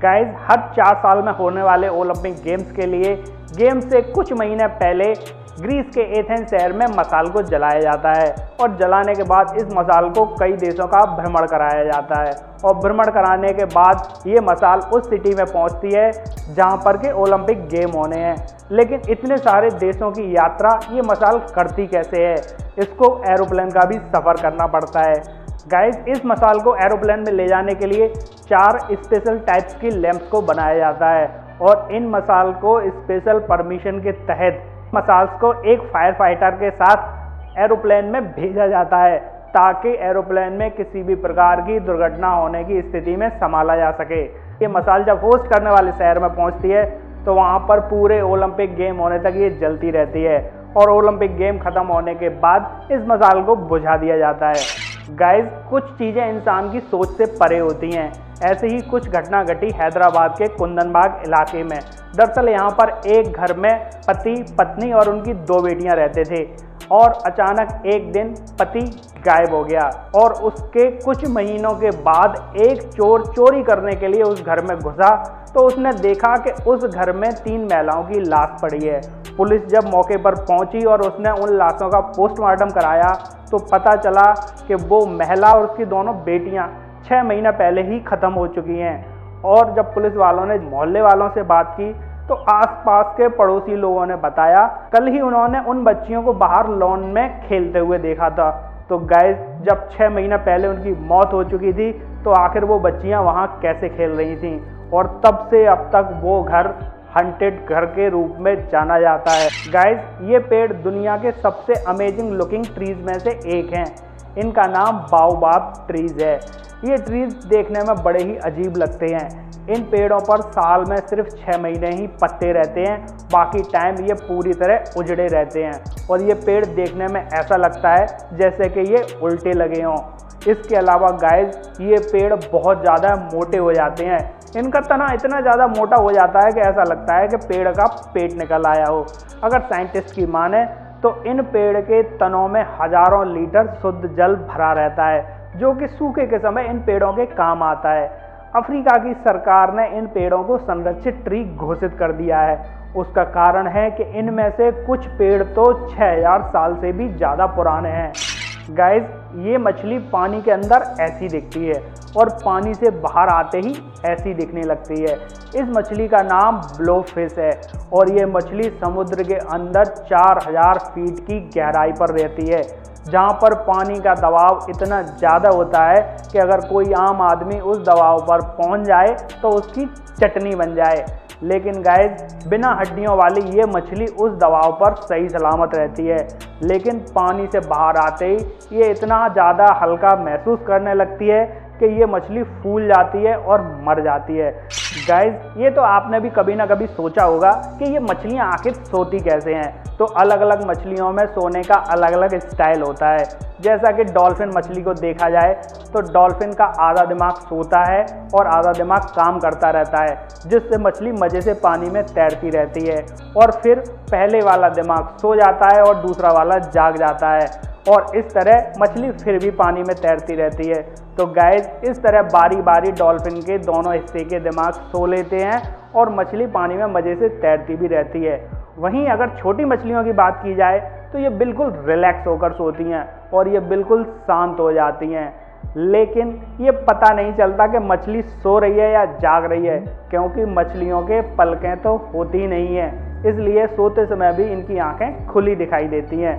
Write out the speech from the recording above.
Guys, हर 4 साल में होने वाले ओलंपिक गेम्स के लिए गेम से कुछ महीने पहले ग्रीस के एथेंस शहर में मसाल को जलाया जाता है और जलाने के बाद इस मसाल को कई देशों का भ्रमण कराया जाता है और भ्रमण कराने के बाद ये मसाल उस सिटी में पहुंचती है जहां पर के ओलंपिक गेम होने हैं। लेकिन इतने सारे देशों की यात्रा ये मसाल करती कैसे है? इसको एरोप्लेन का भी सफ़र करना पड़ता है। गाइस, इस मसाल को एरोप्लेन में ले जाने के लिए 4 स्पेशल टाइप्स की लैंप्स को बनाया जाता है और इन मसाल को स्पेशल परमिशन के तहत मसाल्स को एक फायर फाइटर के साथ एरोप्लेन में भेजा जाता है ताकि एरोप्लेन में किसी भी प्रकार की दुर्घटना होने की स्थिति में संभाला जा सके। ये मसाल जब होस्ट करने वाले शहर में पहुंचती है तो वहां पर पूरे ओलंपिक गेम होने तक ये जलती रहती है और ओलंपिक गेम खत्म होने के बाद इस मसाल को बुझा दिया जाता है। गाइस, कुछ चीज़ें इंसान की सोच से परे होती हैं। ऐसे ही कुछ घटना घटी हैदराबाद के कुंदनबाग इलाके में। दरअसल यहाँ पर एक घर में पति, पत्नी और उनकी 2 बेटियाँ रहते थे और अचानक एक दिन पति गायब हो गया और उसके कुछ महीनों के बाद एक चोर चोरी करने के लिए उस घर में घुसा तो उसने देखा कि उस घर में 3 महिलाओं की लाश पड़ी है। पुलिस जब मौके पर पहुंची और उसने उन लाशों का पोस्टमार्टम कराया तो पता चला कि वो महिला और उसकी दोनों बेटियां 6 महीना पहले ही ख़त्म हो चुकी हैं। और जब पुलिस वालों ने मोहल्ले वालों से बात की तो आसपास के पड़ोसी लोगों ने बताया कल ही उन्होंने उन बच्चियों को बाहर लॉन में खेलते हुए देखा था। तो गाइस, जब 6 महीना पहले उनकी मौत हो चुकी थी तो आखिर वो बच्चियां वहां कैसे खेल रही थीं? और तब से अब तक वो घर हंटेड घर के रूप में जाना जाता है। गाइस, ये पेड़ दुनिया के सबसे अमेजिंग लुकिंग ट्रीज में से एक हैं। इनका नाम बाओबाब ट्रीज है। ये ट्रीज देखने में बड़े ही अजीब लगते हैं। इन पेड़ों पर साल में सिर्फ 6 महीने ही पत्ते रहते हैं, बाकी टाइम ये पूरी तरह उजड़े रहते हैं और ये पेड़ देखने में ऐसा लगता है जैसे कि ये उल्टे लगे हों। इसके अलावा गाइस, ये पेड़ बहुत ज़्यादा मोटे हो जाते हैं। इनका तना इतना ज़्यादा मोटा हो जाता है कि ऐसा लगता है कि पेड़ का पेट निकल आया हो। अगर साइंटिस्ट की माने तो इन पेड़ के तनों में हज़ारों लीटर शुद्ध जल भरा रहता है जो कि सूखे के समय इन पेड़ों के काम आता है। अफ्रीका की सरकार ने इन पेड़ों को संरक्षित ट्री घोषित कर दिया है। उसका कारण है कि इनमें से कुछ पेड़ तो 6000 साल से भी ज़्यादा पुराने हैं। गाइस, ये मछली पानी के अंदर ऐसी दिखती है और पानी से बाहर आते ही ऐसी दिखने लगती है। इस मछली का नाम ब्लोफिश है और ये मछली समुद्र के अंदर 4000 फीट की गहराई पर रहती है जहाँ पर पानी का दबाव इतना ज़्यादा होता है कि अगर कोई आम आदमी उस दबाव पर पहुँच जाए तो उसकी चटनी बन जाए। लेकिन गाइस, बिना हड्डियों वाली ये मछली उस दबाव पर सही सलामत रहती है, लेकिन पानी से बाहर आते ही ये इतना ज़्यादा हल्का महसूस करने लगती है कि ये मछली फूल जाती है और मर जाती है। गाइस, ये तो आपने भी कभी ना कभी सोचा होगा कि ये मछलियाँ आखिर सोती कैसे हैं। तो अलग अलग मछलियों में सोने का अलग अलग स्टाइल होता है। जैसा कि डॉल्फिन मछली को देखा जाए तो डॉल्फिन का आधा दिमाग सोता है और आधा दिमाग काम करता रहता है, जिससे मछली मज़े से पानी में तैरती रहती है और फिर पहले वाला दिमाग सो जाता है और दूसरा वाला जाग जाता है और इस तरह मछली फिर भी पानी में तैरती रहती है। तो गाइस, इस तरह बारी बारी डॉल्फिन के दोनों हिस्से के दिमाग सो लेते हैं और मछली पानी में मज़े से तैरती भी रहती है। वहीं अगर छोटी मछलियों की बात की जाए तो ये बिल्कुल रिलैक्स होकर सोती हैं और ये बिल्कुल शांत हो जाती हैं। लेकिन ये पता नहीं चलता कि मछली सो रही है या जाग रही है, क्योंकि मछलियों के पलकें तो होती ही नहीं हैं, इसलिए सोते समय भी इनकी आंखें खुली दिखाई देती हैं।